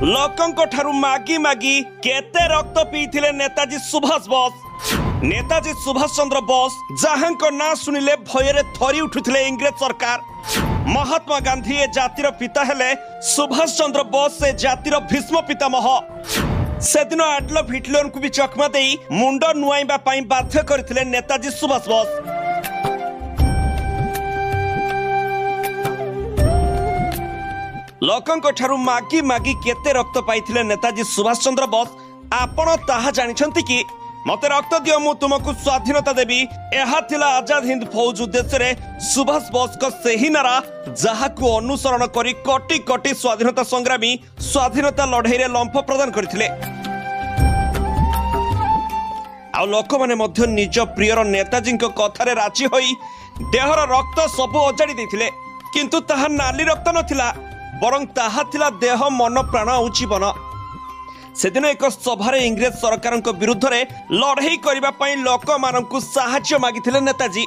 लोकंको ठारू मागी मागी केते रक्त पीथिले नेताजी सुभाष बोस। नेताजी सुभाष चंद्र बोस जहांको ना सुनिले भयरे थरी उठुथिले इंग्रेज सरकार। महात्मा गांधी ए जातिर पिता हेले, सुभाष चंद्र बोस से जातिर भीष्म पितामह। से दिन एडल्फ हिटलर को भी चकमा देई मुंड नुआइबा पई बाध्य करथिले नेताजी सुभाष बोस। लोकंको ठारू मागी मागी केते रक्त पाइथिले नेताजी सुभाष चंद्र बोस आपण ताहा जानिछंती कि मते रक्त दियो मु तुमको स्वाधीनता देबी। एहा थिला आजाद हिंद फौज उद्देश्य रे सुभाष बोस को सही नारा जहाकू अनुसरण करी कोटी कोटी स्वाधीनता संग्रामी स्वाधीनता लड़ाई रे लंफ प्रदान करथिले। आ लोक माने मध्य निज प्रियर नेताजी को कथारे राजी होई देहर रक्त सब अजाड़ी देथिले, किंतु ताहा नाली रक्त नथिला, बरं ताहा थिला देह मन प्राण और जीवन। सेदिन एक सभारे इंग्रेज सरकार विरुद्ध रे लड़ाई करबा पई लोक माननकु सहायता मागिथिले नेताजी।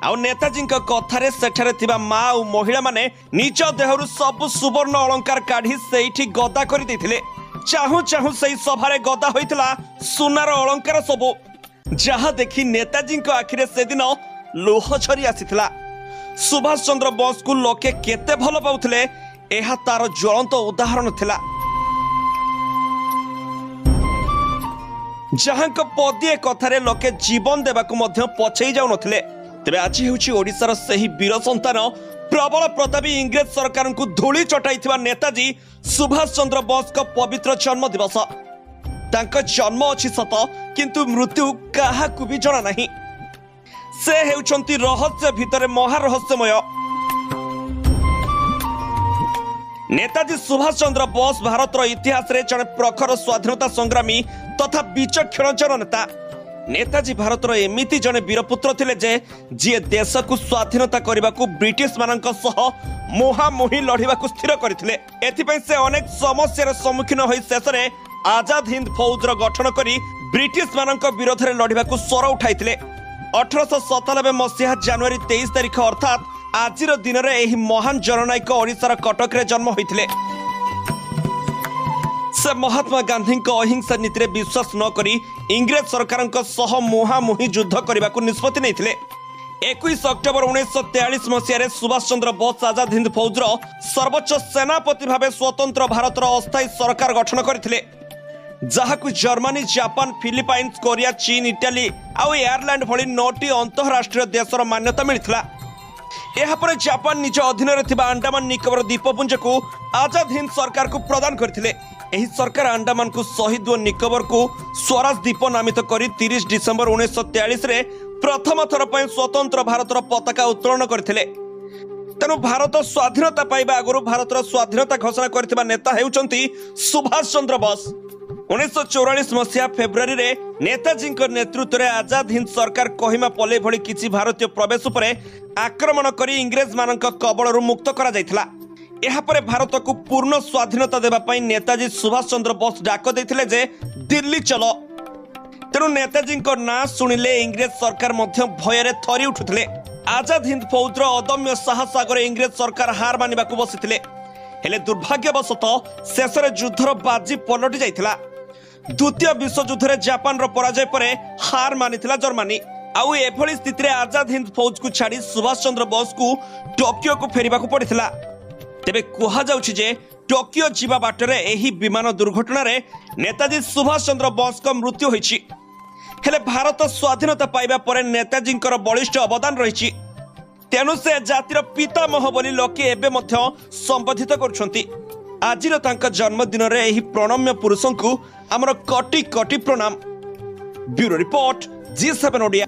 आ नेताजी कथारे सेठारे थिबा मां और महिला माने निज देहरु सब सुवर्ण अलंकार काढी सेठी गदा करि दैथिले। चाहू चाहू सही सभारे गदा होइतला सुनार अलंकार सब, जहा देखि नेताजी आखिरे सेदिन लोह झरी आसीथिला। सुभाष चंद्र बोस को लोके केते भल पाउथिले एहा तार ज्वलंत उदाहरण थिला। जहां पदिए कथारे लोके जीवन देवाकू मध्य पछई जाउ नथिले। तेबे आज हेउची ओडिसार सही वीर संतान प्रबल प्रतापी इंग्रेज सरकार को धूली चटाइथिबा नेताजी सुभाष चंद्र बोस को पवित्र जन्म दिवस। तांका जन्म अछि सत, किंतु मृत्यु काहाकू भी जणा नाही। से हेउचंती रहस्य भितरे महारहस्यमय। नेताजी सुभाष चंद्र बोस भारत इतिहास रे जने प्रखर स्वाधीनता संग्रामी तथा विचक्षण जननेता। नेताजी भारत एमिति जने वीरपुत्र थिले जे जी देश को स्वाधीनता करने को ब्रिटिश मानक सह मुहामुही लड़िबा को स्थिर करथिले। एथिपई से अनेक समस्यार सम्मुखीन होई शेषरे आजाद हिंद फौज गठन करी ब्रिटिश मानक विरोध में लड़िबा को स्वर उठाइथिले। 1897 मसीहा जनवरी 23 तारिख अर्थात आजिर दिन रे एही महान जननायक ओडिशार कटक रे जन्म होइथिले। से महात्मा गांधी अहिंसा नीति रे विश्वास न करी इंग्रेज सरकार सह मुहामुही युद्ध करने को निष्पत्ति नहीं। 21 अक्टोबर 1943 मसीह सुभाष चंद्र बोस आजाद हिंद फौजर सर्वोच्च सेनापति भाव स्वतंत्र भारत अस्थायी सरकार गठन करथिले, जहाकू जर्मनी, जापान, फिलिपाइन्स, कोरिया, चीन, इटाली आउ एयरलैंड भली 9टी अंतरराष्ट्रीय देशर मान्यता मिलथिला। एहापर जापान निज अधीन अंडमान निकोबर द्वीपपुंज को आजाद हिंद सरकार को प्रदान करथिले। एही सरकार अंडमान को शहीद व निकोबर को स्वराज द्वीप नामित करी 30 डिसेंबर 1943 रे प्रथम थर पय स्वतंत्र भारतर पताका उत्तोलन करथिले। तेणु भारत स्वाधीनता पाइबा आगुरु भारतर स्वाधीनता घोषणा करथिबा नेता हेउचंती सुभाष चंद्र बोस। 1944 मसीहा फेब्रुआरी रे नेताजी नेतृत्व में आजाद हिंद सरकार कोहिमा पल्ले भली किछि भारतीय प्रवेश उपरे आक्रमण करी इंग्रेज मानक कबलरू मुक्त करा जायथिला। एहापरे भारत को पूर्ण स्वाधीनता देबा पई नेताजी सुभाष चंद्र बोस डाक देथिले जे दिल्ली चलो। तेणु नेताजी ना सुनिले इंग्रेज सरकार मध्य भयरे थरी उठुथिले। आजाद हिंद फौजर अदम्य साहस आगरे इंग्रेज सरकार हार मानिबाकू बसिथिले। हेले दुर्भाग्यवशतः शेषरे युद्धर बाजी पलटि जाइथिला। द्वितीय विश्व युद्ध रे जापान रो पराजय परे हार मानिथिला जर्मनी। आउ एभली स्थिति रे आजाद हिंद फौज को छाड़ी सुभाष चंद्र बोस को टोकियो को फेरिबाकू पड़िथिला। तेबे कुहा जाउछि जे टोकियो जीवा बाटरे एही विमान दुर्घटना रे नेताजी सुभाष चंद्र बोस को मृत्यु होइछि। हेले भारत स्वाधीनता पाइबा परे नेताजी बलिष्ठ अवदान रहिछि। तेणु से जातिर पितामह बोली लोके एबे मध्य संबोधित करुछंती। आजिर तांका जन्मदिन रे एही प्रणम्य पुरुषंकु हमर कोटि कोटि प्रणाम। Bureau report G7 Odia.